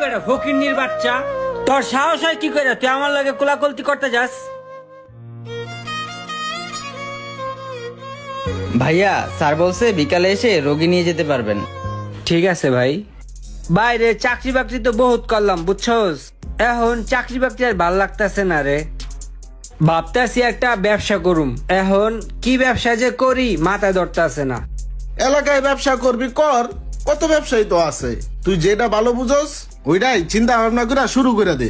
বেটা ফকিন্নির বাচ্চা, তোর সাহস হয় কি করে তুই আমার লগে কোলাকুলি করতে যাস? ভাইয়া স্যার বলছে বিকালে এসে রোগী নিয়ে যেতে পারবেন। ঠিক আছে ভাই। বাইরে চাকরি বাকরি তো বহুত করলাম বুঝছস, এখন চাকরি বাকরি আর ভাল লাগতেছে না রে। ভাবতেছি একটা ব্যবসা করুম, এখন কি ব্যবসা যে করি মাথায় ধরতেছে না। এলাকায় ব্যবসা করবি কর, কত ব্যবসায়ী তো আছে, তুই যেটা ভালো বুঝস ওইটাই চিন্তা ভাবনা করে শুরু করে দে।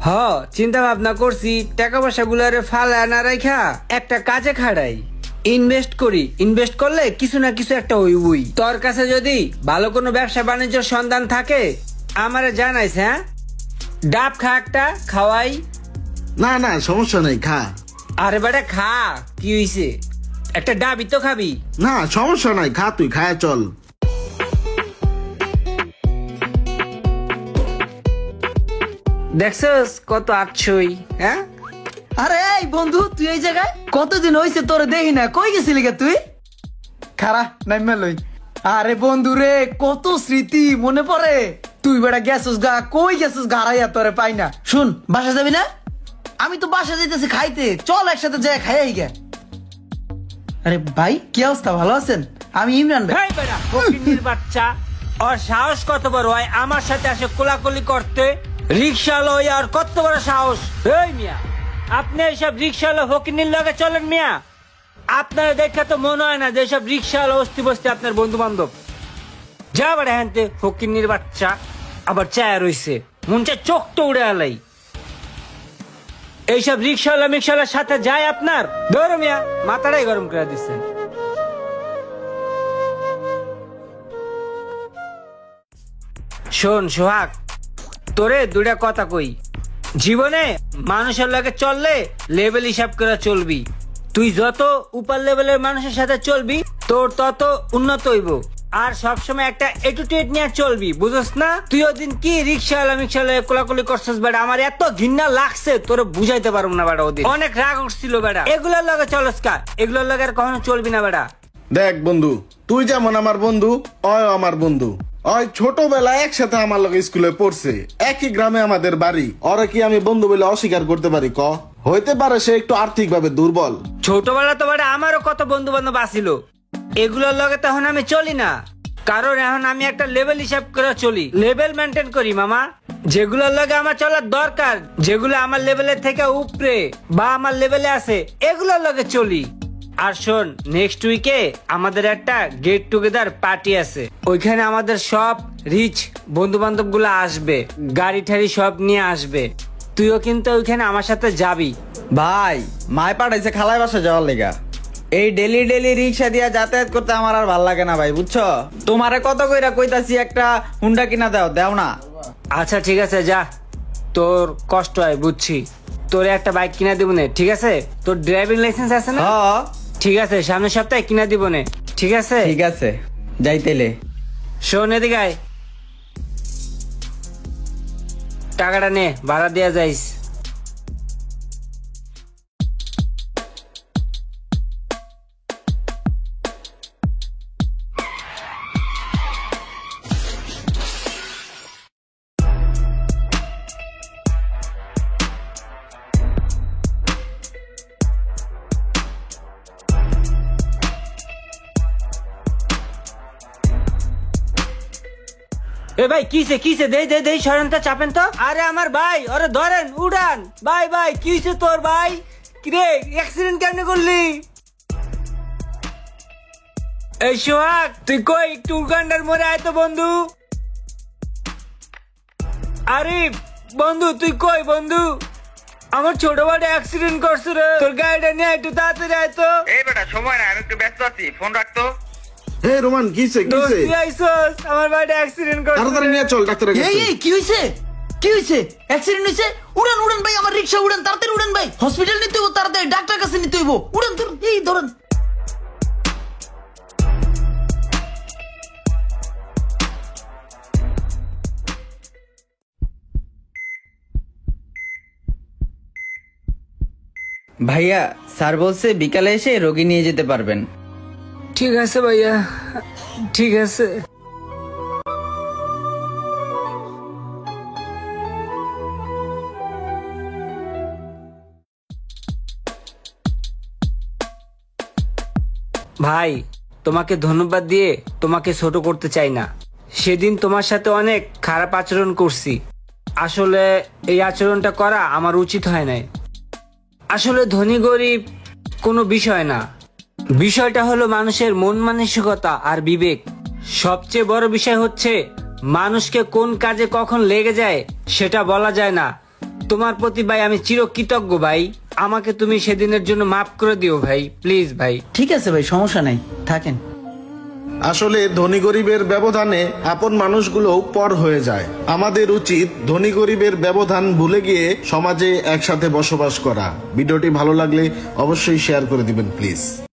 হ, চিন্তা ভাবনা করছি টাকা পয়সা গুলারে ফালা না রাখা একটা কাজে খাড়াই, ইনভেস্ট করি। ইনভেস্ট করলে কিছু না কিছু একটা হইবই। তোর কাছে যদি ভালো কোনো ব্যবসা বাণিজ্যের সন্ধান থাকে আমারে জানাইস। হ্যাঁ, ডাব খা, একটা খাওয়াই। না না সমস্যা নেই, খা। আরে বেটা খা, কি হইছে, একটা ডাবই তো খাবি। না সমস্যা নাই, খা, তুই খায় চল। দেখছস কত আচ্ছই। হ্যাঁ, আরে এই বন্ধু, তুই এই জায়গায় কতদিন হয়েছে তোরে দেখি না, কই গেছিলি গে তুই? খারা নাইমা লই। আরে বন্ধু রে, কত স্মৃতি মনে পড়ে। তুই বেটা গেছিস গা, কই গেছিস গা, হারাইয়া তোরে পাই না। শুন, বাসা যাবি না? আমি তো বাসা যাইতেছি খাইতে, চল একসাথে যাই খাই গে। আরে ভাই, কি অবস্থা, ভালো আছেন? আমি ইমরান ভাই। এই বেটা ফকিন্নির বাচ্চা, ওর সাহস কত বড় হয় আমার সাথে আসে কোলাকুলি করতে? রিক্সা লই আর কত বড় সাহস। এই মিয়া, আপনি এইসব রিক্সাওয়ালা ফকিন্নির লগে চলেন মিয়া? আপনারা দেখে তো মনে হয় না যে সব রিক্সাওয়ালা অস্তি বস্তি আপনার বন্ধু বান্ধব। যা বেটা হ্যান্তে ফকিন্নির বাচ্চা, আবার চায়া রইছে, মন চায় চোখ তো উড়ে আলাই। এইসব রিক্সাওয়ালা মিক্সাওয়ালার সাথে যায় আপনার? ধরো মিয়া, মাথাটাই গরম করে দিচ্ছেন। শোন সোহাগ, তোরে দুটা কথা কই। জীবনে মানুষের লাগে চললে লেভেল হিসাব করে চলবি। তুই যত উপর লেভেলের মানুষের সাথে চলবি তোর তত উন্নত হইব। আর সবসময় একটা অ্যাটিটিউড নিয়ে চলবি, বুঝছ না? তুই ওদিন কি রিক্সাওয়ালা মিক্সাওয়ালা কোলাকুলি করছিস বেটা, আমার এত ঘৃণা লাগছে তোরে বুঝাইতে পারবো না বেটা। ওদিন অনেক রাগ উঠছিল বেটা। এগুলোর লগে চলস কা, এগুলোর লগে আর কখনো চলবি না বেটা। দেখ বন্ধু, তুই যেমন আমার বন্ধু, অয় আমার বন্ধু। ওই ছোটবেলায় একসাথে আমার লগে স্কুলে পড়ছে, একই গ্রামে আমাদের বাড়ি। ওরা কি আমি বন্ধু বলে অস্বীকার করতে পারি ক? হইতে পারে সে একটু আর্থিক ভাবে দুর্বল। ছোটবেলা তো বেটা আমারও কত বন্ধু বান্ধব আসিল, এগুলোর লগে তখন আমি চলি না। কারণ এখন আমি একটা লেভেল হিসাব করে চলি, লেভেল মেনটেন করি মামা। যেগুলোর লগে আমার চলার দরকার, যেগুলো আমার লেভেলের থেকে উপরে বা আমার লেভেলে আছে, এগুলোর লগে চলি। আর শোন, নেক্সট উইকে আমাদের একটা গেট টুগেদার পার্টি আছে, ওইখানে আমাদের সব রিচ বন্ধু বান্ধব গুলো আসবে, গাড়ি ঠাড়ি সব নিয়ে আসবে। তুইও কিন্তু ওইখানে আমার সাথে যাবি। ভাই মায় পাঠাইছে খালায় বাসা যাওয়ার লেগা। এই ডেলি ডেলি রিক্সা দিয়া যাতায়াত করতে আমার আর ভাল লাগে না ভাই, বুঝছো? তোমারে কত কইরা কইতাছি একটা হুন্ডা কিনা দাও, দাও না। আচ্ছা ঠিক আছে, যা, তোর কষ্ট হয় বুঝছি, তোর একটা বাইক কিনা দিব নে, ঠিক আছে? তোর ড্রাইভিং লাইসেন্স আছে না? হ্যাঁ ঠিক আছে, সামনের সপ্তাহে কিনা দিব নে, ঠিক আছে? ঠিক আছে, যাইতেলে। শোন এদিকে আয়, টাকাটা নে, ভাড়া দেয়া যাইস। এ ভাই কিসে কিসে, দে দে দে, সরেন তো, চাপেন তো। আরে আমার ভাই, ওরে ধরেন, উড়ান। ভাই ভাই কিসে তোর ভাই? কিরে অ্যাক্সিডেন্ট কেন করলি? এই সোহাগ, তুই কই? একটু উগান্ডার মোড়ে আয় তো বন্ধু। আরে বন্ধু তুই কই বন্ধু? আমার ছোট ভাইটা অ্যাক্সিডেন্ট করছে রে, তোর গাড়িটা নিয়ে একটু তাড়াতাড়ি আয় তো। এই বেটা সময় না, আমি একটু ব্যস্ত আছি, ফোন রাখতো। হে রোমান, কিসে কিসে? তুই আইছস, আমার ভাইটা অ্যাক্সিডেন্ট করছে। তাড়াতাড়ি নিয়ে চল ডাক্তারের কাছে। এই এই কি হইছে, কি হইছে? অ্যাক্সিডেন্ট হইছে? উড়ান উড়ান ভাই, আমার রিক্সা উড়ান, তাড়াতাড়ি উড়ান ভাই, হসপিটাল নিতে হইব, তাড়াতাড়ি ডাক্তার কাছে নিতে হইব। উড়ান ধরুন, এই ধরুন। ভাইয়া স্যার বলছে বিকালে এসে রোগী নিয়ে যেতে পারবেন। ঠিক আছে ভাইয়া, ঠিক আছে। ভাই তোমাকে ধন্যবাদ দিয়ে তোমাকে ছোট করতে চাই না। সেদিন তোমার সাথে অনেক খারাপ আচরণ করছি। আসলে এই আচরণটা করা আমার উচিত হয় নাই। আসলে ধনী গরিব কোনো বিষয় না, বিষয়টা হলো মানুষের মন মানসিকতা আর বিবেক। সবচেয়ে বড় বিষয় হচ্ছে মানুষকে কোন কাজে কখন লেগে যায় সেটা বলা যায় না। তোমার প্রতি ভাই আমি চিরকৃতজ্ঞ ভাই। আমাকে তুমি সেদিনের জন্য মাফ করে দিও ভাই, প্লিজ ভাই। ঠিক আছে ভাই, সমস্যা নাই, থাকেন। আসলে ধনী গরিবের ব্যবধানে আপন মানুষগুলোও পর হয়ে যায়। আমাদের উচিত ধনী গরিবের ব্যবধান ভুলে গিয়ে সমাজে একসাথে বসবাস করা। ভিডিওটি ভালো লাগলে অবশ্যই শেয়ার করে দিবেন প্লিজ।